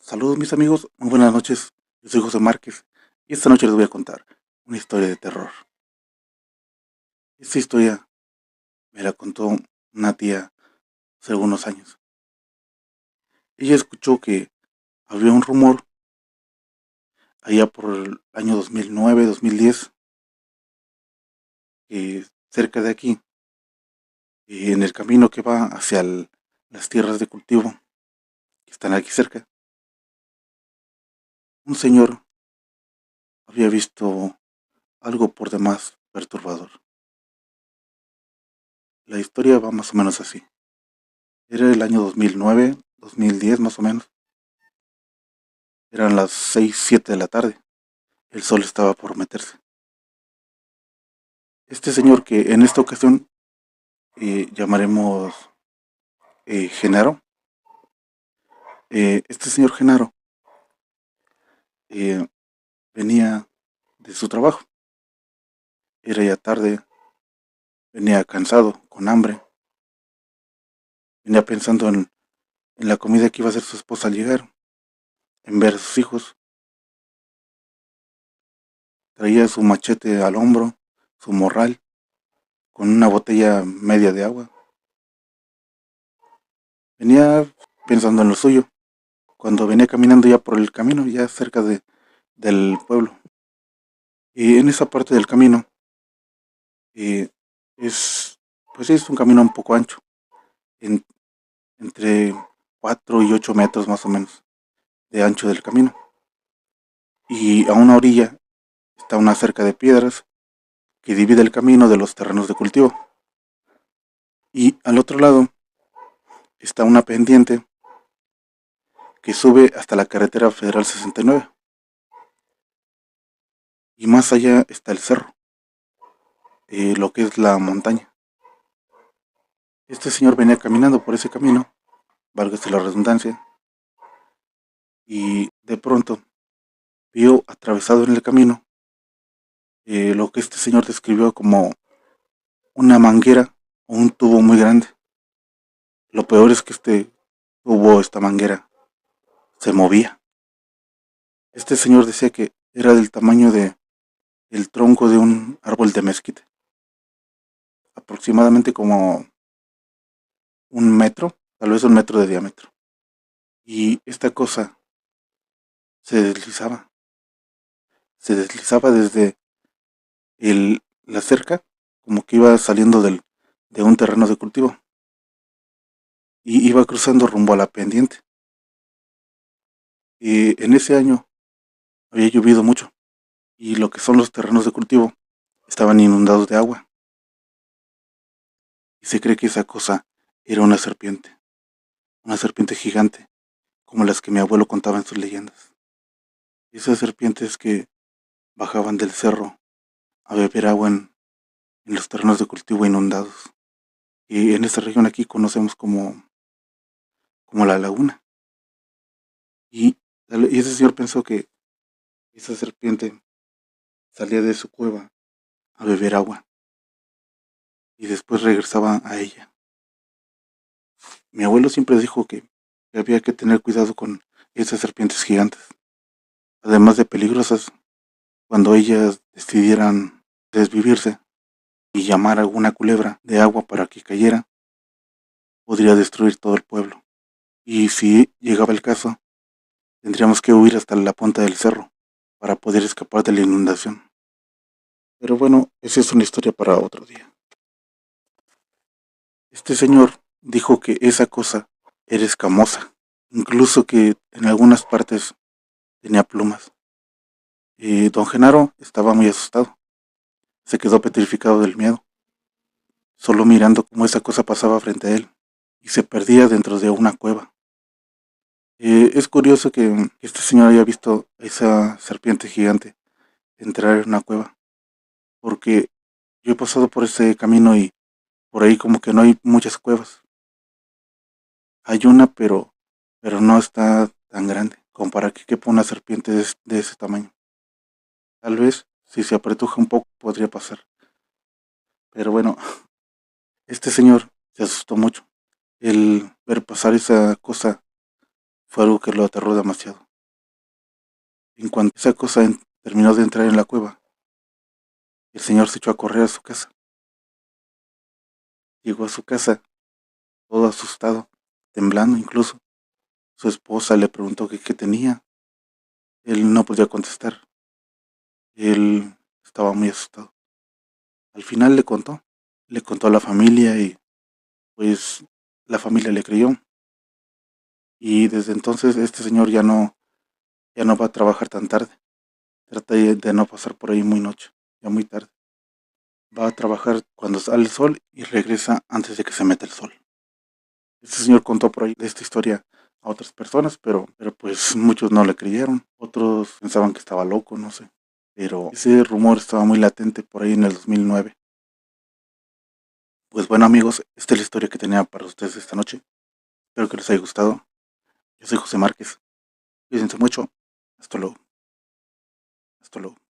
Saludos mis amigos, muy buenas noches. Yo soy José Márquez y esta noche les voy a contar una historia de terror. Esta historia me la contó una tía hace algunos años. Ella escuchó que había un rumor allá por el año 2009, 2010, que cerca de aquí, en el camino que va hacia las tierras de cultivo que están aquí cerca, un señor había visto algo por demás perturbador. La historia va más o menos así. Era el año 2009, 2010 más o menos. Eran las 6, 7 de la tarde. El sol estaba por meterse. Este señor que en esta ocasión llamaremos Genaro. Este señor Genaro eh, venía de su trabajo. Era ya tarde, venía cansado, con hambre. Venía pensando en la comida que iba a hacer su esposa al llegar, en ver a sus hijos. Traía su machete al hombro, su morral, con una botella media de agua. Venía pensando en lo suyo, cuando venía caminando ya por el camino, ya cerca del pueblo. Y en esa parte del camino eh, es, pues es un camino un poco ancho, en- entre 4 y 8 metros más o menos de ancho del camino. Y a una orilla está una cerca de piedras que divide el camino de los terrenos de cultivo. Y al otro lado está una pendiente que sube hasta la carretera Federal 69. Y más allá está el cerro, lo que es la montaña. Este señor venía caminando por ese camino, válgase la redundancia, y de pronto vio atravesado en el camino lo que este señor describió como una manguera o un tubo muy grande. Lo peor es que este tubo, esta manguera, se movía. Este señor decía que era del tamaño del tronco de un árbol de mezquite, aproximadamente como un metro, tal vez un metro de diámetro. Y esta cosa se deslizaba, se deslizaba desde la cerca, como que iba saliendo de un terreno de cultivo y iba cruzando rumbo a la pendiente. Y en ese año había llovido mucho y lo que son los terrenos de cultivo estaban inundados de agua. Y se cree que esa cosa era una serpiente gigante, como las que mi abuelo contaba en sus leyendas. Esas serpientes que bajaban del cerro a beber agua en los terrenos de cultivo inundados. Y en esta región aquí conocemos como la laguna. Y ese señor pensó que esa serpiente salía de su cueva a beber agua y después regresaba a ella. Mi abuelo siempre dijo que había que tener cuidado con esas serpientes gigantes, además de peligrosas, cuando ellas decidieran desvivirse y llamar a alguna culebra de agua para que cayera, podría destruir todo el pueblo. Y si llegaba el caso, tendríamos que huir hasta la punta del cerro para poder escapar de la inundación. Pero bueno, esa es una historia para otro día. Este señor dijo que esa cosa era escamosa, incluso que en algunas partes tenía plumas. Don Genaro estaba muy asustado, se quedó petrificado del miedo, solo mirando cómo esa cosa pasaba frente a él y se perdía dentro de una cueva. Es curioso que este señor haya visto a esa serpiente gigante entrar en una cueva, porque yo he pasado por ese camino y por ahí como que no hay muchas cuevas. Hay una, pero no está tan grande como para que quepa una serpiente de ese tamaño. Tal vez, si se apretuja un poco, podría pasar. Pero bueno, este señor se asustó mucho. El ver pasar esa cosa fue algo que lo aterró demasiado. En cuanto esa cosa terminó de entrar en la cueva, el señor se echó a correr a su casa. Llegó a su casa todo asustado, temblando incluso. Su esposa le preguntó que qué tenía. Él no podía contestar. Él estaba muy asustado. Al final le contó a la familia y pues la familia le creyó. Y desde entonces este señor ya no va a trabajar tan tarde. Trata de no pasar por ahí muy noche, ya muy tarde. Va a trabajar cuando sale el sol y regresa antes de que se meta el sol. Este señor contó por ahí de esta historia a otras personas, pero pues muchos no le creyeron. Otros pensaban que estaba loco, no sé. Pero ese rumor estaba muy latente por ahí en el 2009. Pues bueno amigos, esta es la historia que tenía para ustedes esta noche. Espero que les haya gustado. Yo soy José Márquez. Cuídense mucho. Hasta luego. Hasta luego.